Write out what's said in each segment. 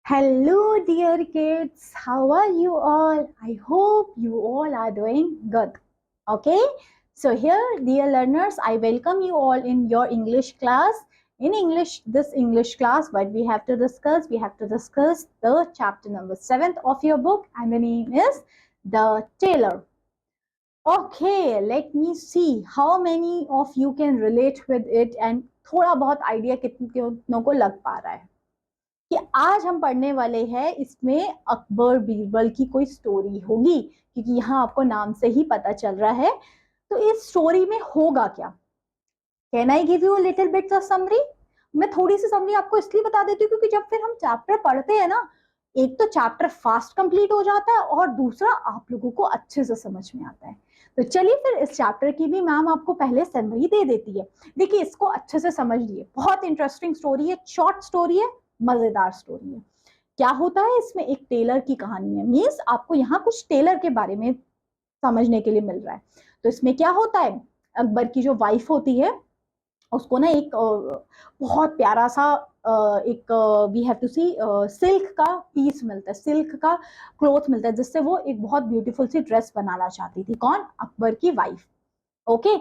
Hello, dear kids. How are you all? I hope you all are doing good. Okay, so here, dear learners, I welcome you all in your English class. In English, this English class, what we have to discuss? We have to discuss the chapter number 7th of your book, and the name is The Tailor. Okay, let me see how many of you can relate with it and थोड़ा बहुत idea कितनों को लग पा रहा है कि आज हम पढ़ने वाले हैं इसमें अकबर बीरबल की कोई स्टोरी होगी, क्योंकि यहाँ आपको नाम से ही पता चल रहा है। तो इस स्टोरी में होगा क्या? Can I give you little bits of summary? मैं थोड़ी सी समरी आपको इसलिए बता देती हूँ क्योंकि जब फिर हम चैप्टर पढ़ते हैं ना, एक तो चैप्टर फास्ट कंप्लीट हो जाता है और दूसरा आप लोगों को अच्छे से समझ में आता है। तो चलिए फिर इस चैप्टर की भी मैम आपको पहले समरी दे देती है। देखिए, इसको अच्छे से समझ लिए, बहुत इंटरेस्टिंग स्टोरी है, शॉर्ट स्टोरी है, मजेदार स्टोरी है। क्या होता है इसमें? एक टेलर की कहानी है। मीन्स आपको यहाँ कुछ टेलर के बारे में समझने के लिए मिल रहा है। तो इसमें क्या होता है, अकबर की जो वाइफ होती है उसको ना एक बहुत प्यारा सा एक we have to see silk का पीस मिलता है, सिल्क का क्लॉथ मिलता है, जिससे वो एक बहुत ब्यूटीफुल सी ड्रेस बनाना चाहती थी। कौन? अकबर की wife. Okay,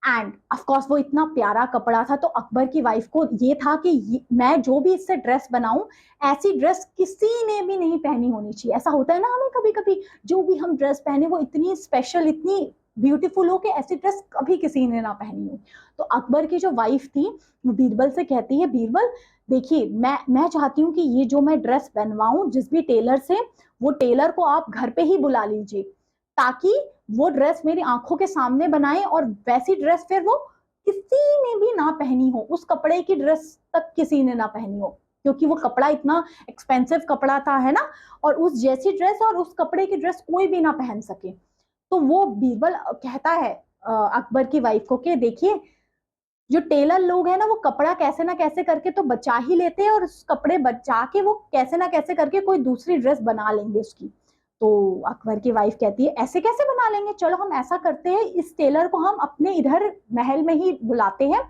end of course वो इतना प्यारा कपड़ा था, तो अकबर की वाइफ को ये था कि मैं जो भी इससे ड्रेस बनाऊं, ऐसी ड्रेस किसी ने भी नहीं पहनी होनी चाहिए। ऐसा होता है ना, हमें कभी कभी जो भी हम ड्रेस पहने वो इतनी स्पेशल, इतनी ब्यूटीफुल हो कि ऐसी ड्रेस कभी किसी ने ना पहनी हो। तो अकबर की जो वाइफ थी वो बीरबल से कहती है, बीरबल देखिए, मैं चाहती हूँ कि ये जो मैं ड्रेस बनवाऊं जिस भी टेलर से, वो टेलर को आप घर पे ही बुला लीजिए, ताकि वो ड्रेस मेरी आंखों के सामने बनाए और वैसी ड्रेस फिर वो किसी ने भी ना पहनी हो, उस कपड़े की ड्रेस तक किसी ने ना पहनी हो, क्योंकि वो कपड़ा इतना एक्सपेंसिव कपड़ा था, है ना। और उस जैसी ड्रेस और उस कपड़े की ड्रेस कोई भी ना पहन सके। तो वो बीरबल कहता है अकबर की वाइफ को कि देखिए, जो टेलर लोग हैं ना, वो कपड़ा कैसे ना कैसे करके तो बचा ही लेते हैं, और उस कपड़े बचा के वो कैसे ना कैसे करके कोई दूसरी ड्रेस बना लेंगे उसकी। तो अकबर की वाइफ कहती है, ऐसे कैसे बना लेंगे? चलो हम ऐसा करते हैं, इस टेलर को हम अपने इधर महल में ही बुलाते हैं,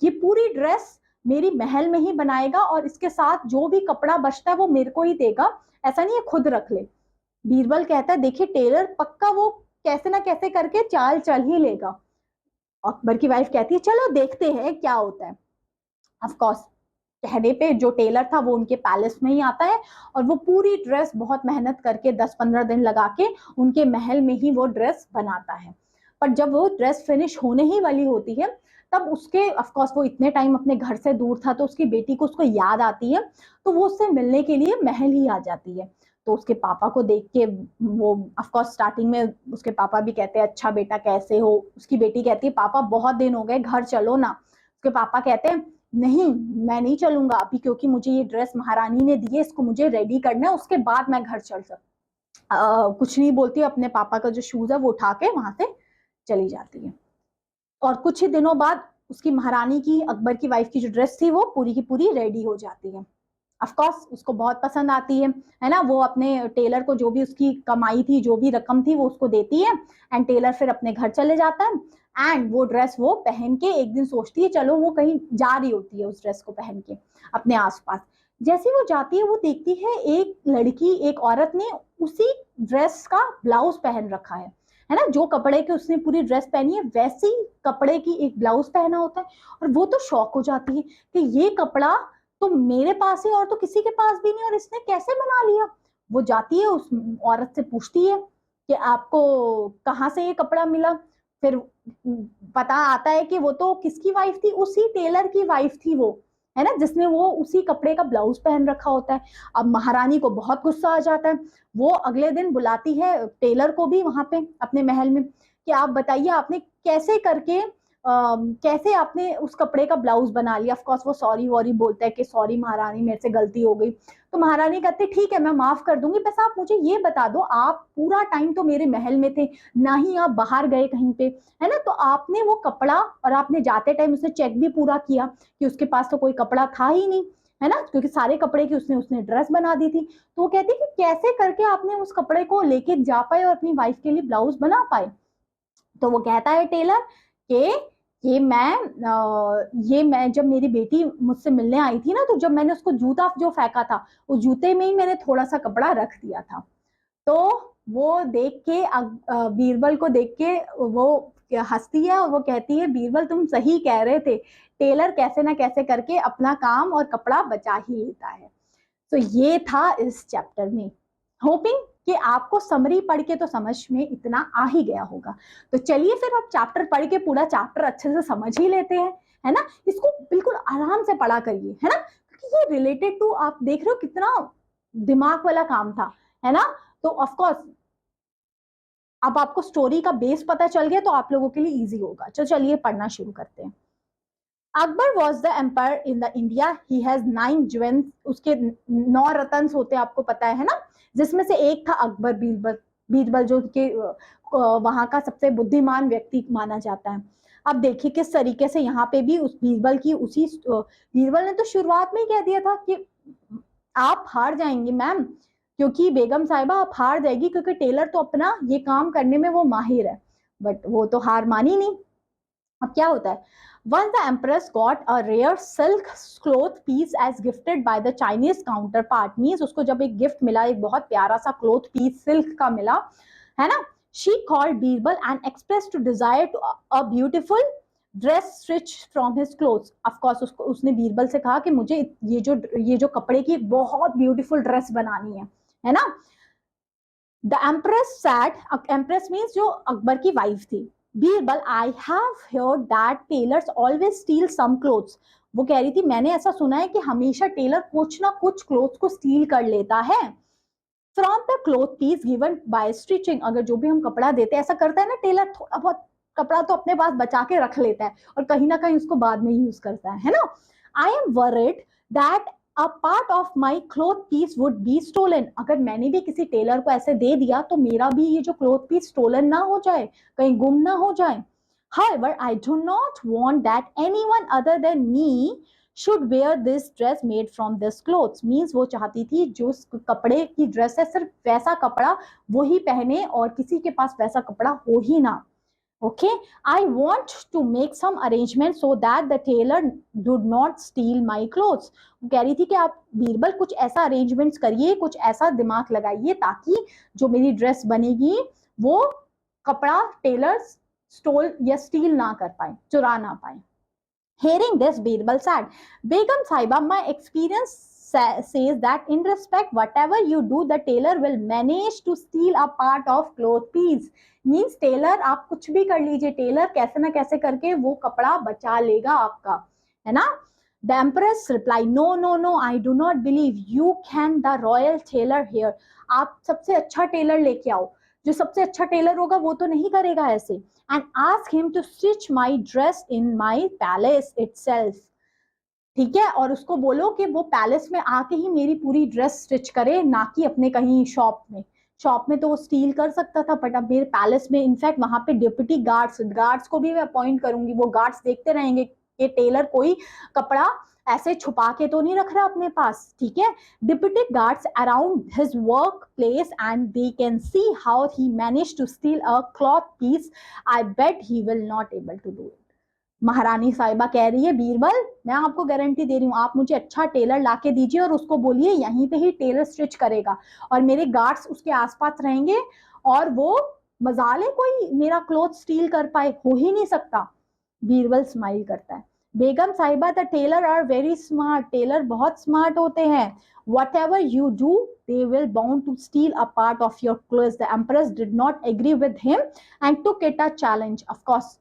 ये पूरी ड्रेस मेरी महल में ही बनाएगा और इसके साथ जो भी कपड़ा बचता है वो मेरे को ही देगा, ऐसा नहीं है खुद रख ले। बीरबल कहता है, देखिए टेलर पक्का वो कैसे ना कैसे करके चाल चल ही लेगा। अकबर की वाइफ कहती है, चलो देखते हैं क्या होता है। ऑफ कोर्स कहने पे जो टेलर था वो उनके पैलेस में ही आता है और वो पूरी ड्रेस बहुत मेहनत करके 10-15 दिन लगा के उनके महल में ही वो ड्रेस बनाता है। पर जब वो ड्रेस फिनिश होने ही वाली होती है, तब उसके ऑफ कोर्स वो इतने टाइम अपने घर से दूर था, तो उसकी बेटी को उसको याद आती है, तो वो उससे मिलने के लिए महल ही आ जाती है। तो उसके पापा को देख के वो ऑफ कोर्स स्टार्टिंग में उसके पापा भी कहते हैं, अच्छा बेटा कैसे हो? उसकी बेटी कहती है, पापा बहुत दिन हो गए, घर चलो ना। उसके पापा कहते हैं, नहीं मैं नहीं चलूंगा अभी, क्योंकि मुझे ये ड्रेस महारानी ने दी है, इसको मुझे रेडी करना है, उसके बाद मैं घर चल सकता। कुछ नहीं बोलती, अपने पापा का जो शूज है वो उठा के वहां से चली जाती है। और कुछ ही दिनों बाद उसकी महारानी की, अकबर की वाइफ की जो ड्रेस थी वो पूरी की पूरी रेडी हो जाती है। ऑफ कोर्स उसको बहुत पसंद आती है ना। वो अपने टेलर को जो भी उसकी कमाई थी, जो भी रकम थी, वो उसको देती है, एंड टेलर फिर अपने घर चले जाता है। एंड वो ड्रेस वो पहन के एक दिन सोचती है, चलो वो कहीं जा रही होती है उस ड्रेस को पहन के अपने आसपास। जैसे वो जाती है, वो देखती है एक लड़की, एक औरत ने उसी ड्रेस का ब्लाउज पहन रखा है ना। जो कपड़े के उसने पूरी ड्रेस पहनी है वैसी कपड़े की एक ब्लाउज पहना होता है। और वो तो शॉक हो जाती है कि ये कपड़ा तो मेरे पास है और तो किसी के पास भी नहीं, और इसने कैसे बना लिया। वो जाती है, उस औरत से पूछती है कि आपको कहाँ से ये कपड़ा मिला। फिर पता आता है कि वो तो किसकी वाइफ थी, उसी टेलर की वाइफ थी वो, है ना, जिसने वो उसी कपड़े का ब्लाउज पहन रखा होता है। अब महारानी को बहुत गुस्सा आ जाता है। वो अगले दिन बुलाती है टेलर को भी वहां पे अपने महल में कि आप बताइए आपने कैसे करके कैसे आपने उस कपड़े का ब्लाउज बना लिया। ऑफ कोर्स वो सॉरी वॉरी बोलता है कि सॉरी महारानी, मेरे से गलती हो गई। तो महारानी कहती है, ठीक है मैं माफ कर दूंगी, बस आप मुझे ये बता दो, आप पूरा टाइम तो मेरे महल में थे, ना ही आप बाहर गए कहीं पे, है ना। तो आपने वो कपड़ा, और आपने जाते टाइम उसने चेक भी पूरा किया कि उसके पास तो कोई कपड़ा था ही नहीं, है ना, क्योंकि सारे कपड़े की उसने उसने ड्रेस बना दी थी। तो वो कहती कि कैसे करके आपने उस कपड़े को लेके जा पाए और अपनी वाइफ के लिए ब्लाउज बना पाए। तो वो कहता है टेलर कि ये मैं जब मेरी बेटी मुझसे मिलने आई थी ना, तो जब मैंने उसको जूता जो फेंका था, उस जूते में ही मैंने थोड़ा सा कपड़ा रख दिया था। तो वो देख के बीरबल को देख के वो हंसती है और वो कहती है, बीरबल तुम सही कह रहे थे, टेलर कैसे ना कैसे करके अपना काम और कपड़ा बचा ही लेता है। तो ये था इस चैप्टर में। होपिंग कि आपको समरी पढ़ के तो समझ में इतना आ ही गया होगा। तो चलिए फिर अब चैप्टर पढ़ के पूरा चैप्टर अच्छे से समझ ही लेते हैं, है ना। इसको बिल्कुल आराम से पढ़ा करिए, है ना, क्योंकि ये रिलेटेड टू, आप देख रहे हो कितना दिमाग वाला काम था, है ना। तो ऑफ कोर्स अब आपको स्टोरी का बेस पता चल गया तो आप लोगों के लिए इजी होगा। तो चलिए पढ़ना शुरू करते हैं। Akbar was the empire in the India, he has 9 jewels, उसके 9 रतन होते हैं, आपको पता है ना, जिसमें से एक था अकबर बीरबल। बीरबल जो कि वहां का सबसे बुद्धिमान व्यक्ति माना जाता है। अब देखिए किस तरीके से यहाँ पे भी उस बीरबल की उसी बीरबल ने तो शुरुआत में ही कह दिया था कि आप हार जाएंगे मैम, क्योंकि बेगम साहिबा आप हार जाएगी, क्योंकि टेलर तो अपना ये काम करने में वो माहिर है। बट वो तो हार मानी नहीं। अब क्या होता है, once the empress got a rare silk cloth piece as gifted by the Chinese counterpart, means उसको जब एक गिफ्ट मिला, एक बहुत प्यारा सा क्लोथ पीस सिल्क का मिला, है ना, she called Birbal and expressed to desire to a beautiful dress stitched from his clothes. of course उसने बीरबल से कहा कि मुझे ये जो कपड़े की बहुत ब्यूटीफुल ड्रेस बनानी है ना। The empress said, empress means जो अकबर की वाइफ थी, Birbal I have heard that tailors always steal some clothes, वो कह रही थी मैंने ऐसा सुना है कि हमेशा टेलर कुछ ना कुछ क्लोथ्स को स्टील कर लेता है। From the cloth piece given by stitching, अगर जो भी हम कपड़ा देते हैं ऐसा करता है ना टेलर, थोड़ा बहुत कपड़ा तो अपने पास बचा के रख लेता है और कहीं ना कहीं उसको बाद में यूज करता है ना। I am worried that a part of my cloth piece would be stolen, अगर मैंने भी किसी टेलर को ऐसे दे दिया तो मेरा भी ये जो क्लोथ पीस स्टोलन ना हो जाए, कहीं गुम ना हो जाए। However, I do not want that anyone other than me should wear this dress made from this clothes, means वो चाहती थी जो कपड़े की ड्रेस है सिर्फ वैसा कपड़ा वो ही पहने और किसी के पास वैसा कपड़ा हो ही ना। Okay, I want to make some arrangement so that the tailor do not steal my clothes. वो कह रही थी कि आप बीरबल कुछ ऐसा अरेंजमेंट्स करिए, कुछ ऐसा दिमाग लगाइए ताकि जो मेरी ड्रेस बनेगी वो कपड़ा टेलर स्टोल या स्टील ना कर पाए, चुरा ना पाए। Hearing this, Birbal said, Begum Sahiba, my experience says that in respect, whatever you do, the tailor will manage to steal a part of cloth piece. Means tailor आप कुछ भी कर लीजिए, टेलर कैसे ना कैसे करके वो कपड़ा बचा लेगा आपका, है ना। The empress replied, No, no, no, I do not believe you can the royal tailor here. आप सबसे अच्छा टेलर लेके आओ, जो सबसे अच्छा टेलर होगा वो तो नहीं करेगा ऐसे। And ask him to stitch my dress in my palace itself. ठीक है, और उसको बोलो कि वो पैलेस में आके ही मेरी पूरी ड्रेस स्टिच करे, ना कि अपने कहीं शॉप में। शॉप में तो वो स्टील कर सकता था, बट अब मेरे पैलेस में, इनफैक्ट वहां पे डिप्टी गार्ड्स को भी मैं अपॉइंट करूंगी, वो गार्ड्स देखते रहेंगे कि टेलर कोई कपड़ा ऐसे छुपा के तो नहीं रख रहा अपने पास, ठीक है। Deputy guards around his work place and they can see how he manage to steal a cloth piece, I bet he will not able to do it. महारानी साहिबा कह रही है, बीरबल मैं आपको गारंटी दे रही हूँ, आप मुझे अच्छा टेलर लाके दीजिए और उसको बोलिए यहीं पे ही टेलर स्टिच करेगा और मेरे गार्ड्स उसके आसपास रहेंगे और वो मजाल है कोई मेरा क्लोथ स्टील कर पाए, हो ही नहीं सकता। बीरबल स्माइल करता है, बेगम साहिबा the tailor are very smart, tailor बहुत स्मार्ट होते हैं। whatever you do they will bound to steal a part of your clothes. The empress did not agree with him and took it a challenge. Of course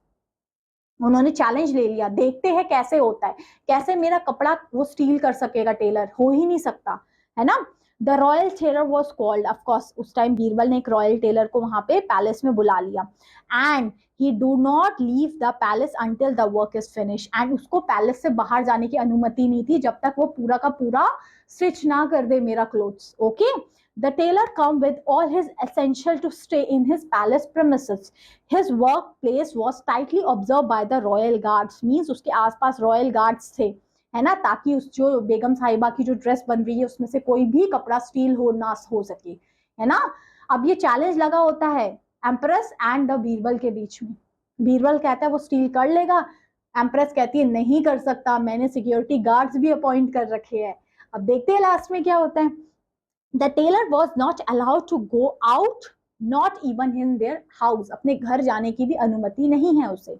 उन्होंने challenge ले लिया, देखते हैं कैसे होता है, कैसे मेरा कपड़ा वो स्टील कर सकेगा टेलर, हो ही नहीं सकता, है ना। The royal tailor was called, of course उस टाइम बीरबल ने एक रॉयल टेलर को वहां पे पैलेस में बुला लिया। And he do not leave the palace until the work is finish, and उसको पैलेस से बाहर जाने की अनुमति नहीं थी जब तक वो पूरा का पूरा स्टिच ना कर दे मेरा clothes. Okay, the tailor come with all his essential to stay in his palace premises. His workplace was tightly observed by the royal guards, means उसके आसपास रॉयल गार्ड्स थे, है ना, ताकि उस जो बेगम साहिबा की जो ड्रेस बन रही है उसमें से कोई भी कपड़ा स्टील हो ना हो सके, है ना। अब ये चैलेंज लगा होता है एम्प्रेस एंड द बीरबल के बीच में। बीरबल कहता है वो स्टील कर लेगा, एम्प्रेस कहती है नहीं कर सकता, मैंने सिक्योरिटी गार्ड्स भी अपॉइंट कर रखे हैं। अब देखते हैं लास्ट में क्या होता है। The tailor was not allowed to go out, not even in their house, अपने घर जाने की भी अनुमति नहीं है उसे।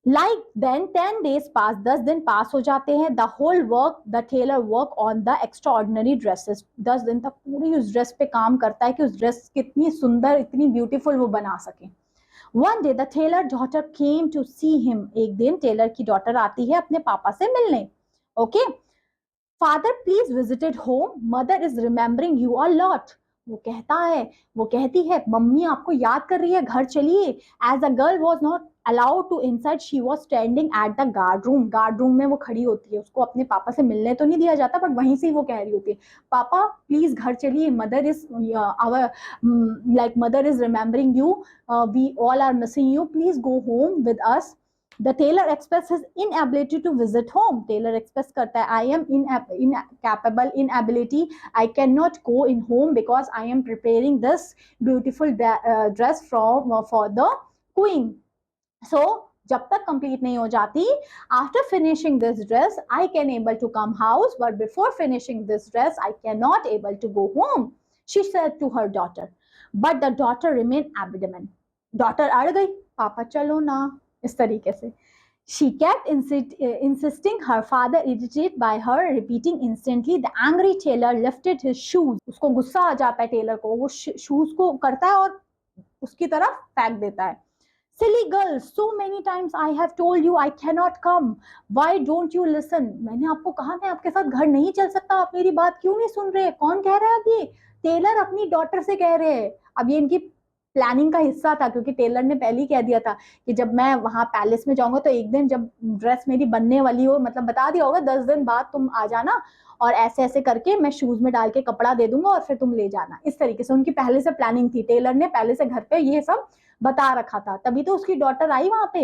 Like then 10 days pass, 10 दिन पास हो जाते हैं। The whole work, the tailor work on the extraordinary dresses, 10 दिन तक पूरी उस ड्रेस पे काम करता है कि उस ड्रेस कितनी सुंदर, इतनी ब्यूटीफुल वो बना सके। One day the tailor daughter came to see him, एक दिन टेलर की डॉटर आती है अपने पापा से मिलने। Okay, father please visited home, mother is remembering you a lot, वो कहती है मम्मी आपको याद कर रही है, घर चलिए। As a girl was not allowed to inside, she was standing at the guard room, guard room में वो खड़ी होती है, उसको अपने पापा से मिलने तो नहीं दिया जाता, बट वहीं से वो कह रही होती है पापा प्लीज घर चलिए, mother is our like mother is remembering you, we all are missing you, please go home with us. The tailor expressed his inability to visit home. Tailor express करता है I am incapable, inability, I cannot go in home because I am preparing this beautiful dress for the queen. So जब तक complete नहीं हो जाती, after finishing this dress I can able to come house, but before finishing this dress I cannot able to go home, she said to her daughter. But the daughter remained adamant. Daughter अड़ गई, पापा चलो ना, इस तरीके से। She kept insisting, her father irritated by her repeating instantly. The angry tailor lifted his shoes. उसको गुस्सा आ जाता है टेलर को, वो शूज को करता है और उसकी तरफ फेंक देता है। Silly girl, so many times I have told you I cannot come. Why don't you listen? मैंने आपको कहा मैं आपके साथ घर नहीं चल सकता, आप मेरी बात क्यों नहीं सुन रहे? कौन कह रहा है अब ये? टेलर अपनी डॉटर से कह रहे हैं। अब ये इनकी प्लानिंग का हिस्सा था, क्योंकि टेलर ने पहले ही कह दिया था कि जब मैं वहां पैलेस में जाऊंगा तो एक दिन जब ड्रेस मेरी बनने वाली हो, मतलब बता दिया होगा 10 दिन बाद तुम आ जाना और ऐसे ऐसे करके मैं शूज में डाल के कपड़ा दे दूंगा और फिर तुम ले जाना। इस तरीके से उनकी पहले से प्लानिंग थी, टेलर ने पहले से घर पे ये सब बता रखा था, तभी तो उसकी डॉटर आई वहां पे,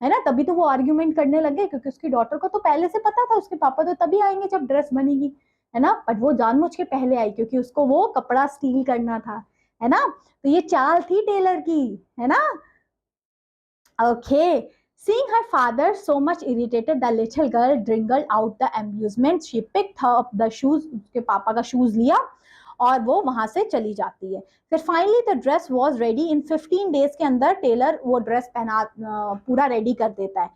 है ना, तभी तो वो आर्ग्यूमेंट करने लगे, क्योंकि उसकी डॉटर को तो पहले से पता था उसके पापा तो तभी आएंगे जब ड्रेस बनेगी, है ना, बट वो जानबूझ के पहले आई क्योंकि उसको वो कपड़ा स्टील करना था, है ना। तो ये चाल थी टेलर की, है ना। Okay, seeing her father so much irritated, the little girl wrinkled out the amusement. She picked up the shoes, उसके पापा का शूज लिया और वो वहां से चली जाती है। फिर finally the dress was ready, in 15 days के अंदर टेलर वो ड्रेस पहना पूरा रेडी कर देता है।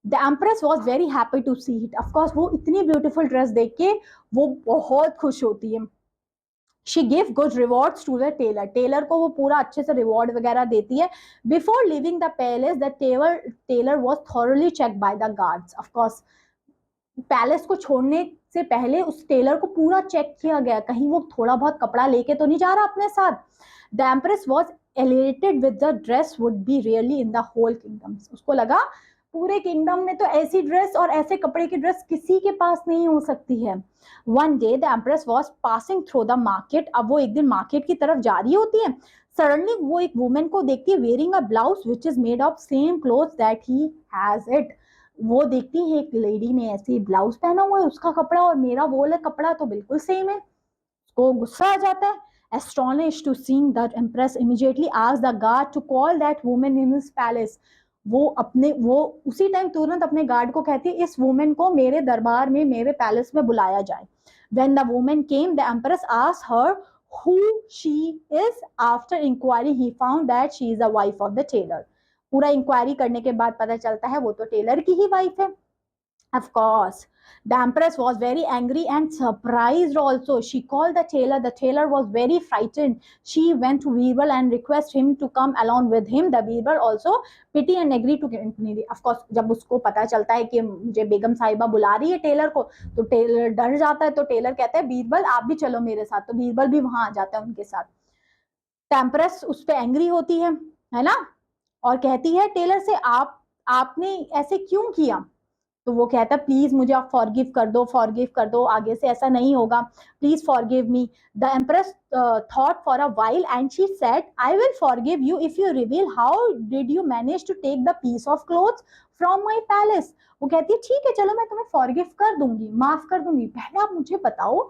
The empress was very happy to see it, of course वो इतनी ब्यूटीफुल ड्रेस देख के वो बहुत खुश होती है। She gave good rewards to the tailor. Tailor को वो पूरा अच्छे से रिवॉर्ड वगैरह देती है। Before leaving the palace, the tailor was thoroughly checked by the guards. Of course, palace को छोड़ने से पहले उस टेलर को पूरा चेक किया गया, कहीं वो थोड़ा बहुत कपड़ा लेके तो नहीं जा रहा अपने साथ। The empress was elated with the dress would be really in the whole kingdom. उसको लगा पूरे किंगडम में तो ऐसी ड्रेस और ऐसे कपड़े की ड्रेस किसी के पास नहीं हो सकती है। One day the empress was passing through the market. अब वो एक दिन मार्केट की तरफ जा रही होती है। Suddenly वो एक वुमेन को देखती है wearing a blouse which is made of same clothes that he has it. वो देखती है एक लेडी ने ऐसे ब्लाउज पहना हुआ है, उसका कपड़ा और मेरा वो वाला कपड़ा तो बिल्कुल सेम है। उसको गुस्सा आ जाता है। Astonished to seeing that empress immediately asked the guard to call that woman in his palace. वो उसी टाइम तुरंत अपने गार्ड को कहती है इस वुमेन को मेरे दरबार में, मेरे पैलेस में बुलाया जाए। When the woman came, the empress asked her who she is. After inquiry, he found that she is the wife of the tailor. पूरा इंक्वायरी करने के बाद पता चलता है वो तो टेलर की ही वाइफ है। Of course, the empress was very angry and surprised also. She called the tailor. The tailor was very frightened. She went to Birbal and requested him to come along with him. The Birbal also pity and agree to accompany. Of course, जब उसको पता चलता है कि मुझे बेगम साहिबा बुला रही है टेलर को, तो टेलर डर जाता है, तो टेलर कहता है बीरबल आप भी चलो मेरे साथ, तो बीरबल भी वहां आ जाता है उनके साथ। एम्प्रेस उस पर एंग्री होती है ना, और कहती है टेलर से आपने ऐसे क्यों किया। तो वो कहता है प्लीज मुझे आप फॉरगिव कर दो, आगे से ऐसा नहीं होगा, please forgive me. The empress thought for a while and she said I will forgive you if you reveal how did you manage to take the piece of clothes from my palace. वो कहती है ठीक है चलो मैं तुम्हें forgive कर दूंगी, माफ कर दूंगी, पहले आप मुझे बताओ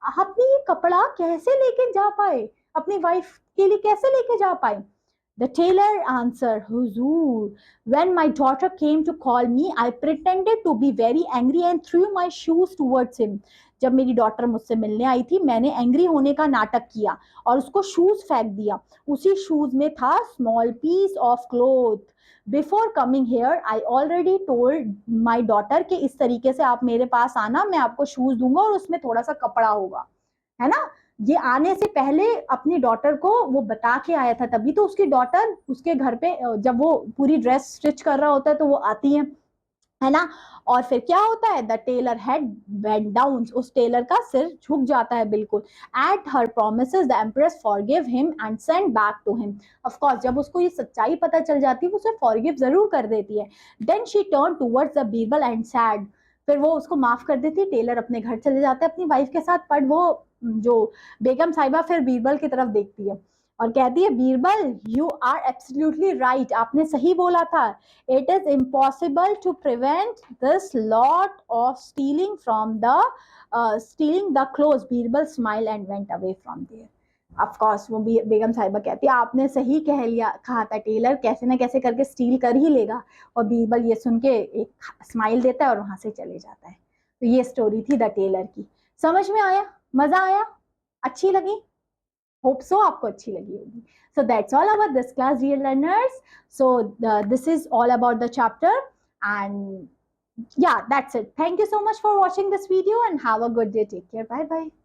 आपने ये कपड़ा कैसे लेके जा पाए, अपनी वाइफ के लिए कैसे लेके जा पाए। The tailor answered, Huzur, when my daughter came to call me, I pretended to be very angry and threw my shoes towards him. जब मेरी डॉटर मुझसे मिलने आई थी, मैंने एंग्री होने का नाटक किया और उसको शूज फेंक दिया. उसी शूज में था small piece of cloth. Before coming here I already told my daughter कि इस तरीके से आप मेरे पास आना, मैं आपको शूज दूंगा और उसमें थोड़ा सा कपड़ा होगा, है ना. ये आने से पहले अपनी डॉटर को वो बता के आया था, तभी तो उसकी डॉटर उसके घर पे जब वो पूरी ड्रेस स्टिच कर रहा होता है तो वो आती है ना. और फिर क्या होता है, the tailor head bent down, उस टेलर का सिर झुक जाता है बिल्कुल. At her promises the empress forgive him and send back to him. Of course जब उसको ये सच्चाई पता चल जाती है वो उसे फॉरगिव जरूर कर देती है. Then she turn towards the Birbal and said. फिर वो उसको माफ कर देती है. टेलर अपने घर चले जाते हैं अपनी वाइफ के साथ, पर वो जो बेगम साहिबा फिर बीरबल की तरफ देखती है और कहती है, Birbal you are absolutely right, आपने सही बोला था. It is impossible to prevent this lot of stealing from the stealing the clothes. Birbal smile and went away from there. Of course वो बेगम साहिबा कहती है, आपने सही कहा था, टेलर कैसे ना कैसे करके स्टील कर ही लेगा. और बीरबल ये सुन के एक स्माइल देता है और वहां से चले जाता है. तो ये स्टोरी थी द टेलर की. समझ में आया, मजा आया, अच्छी लगी? होप सो आपको अच्छी लगी होगी. So that's all about this class, dear learners. So this is all about the chapter, and yeah, that's it. Thank you so much for watching this video and have a good day. Take care. Bye bye.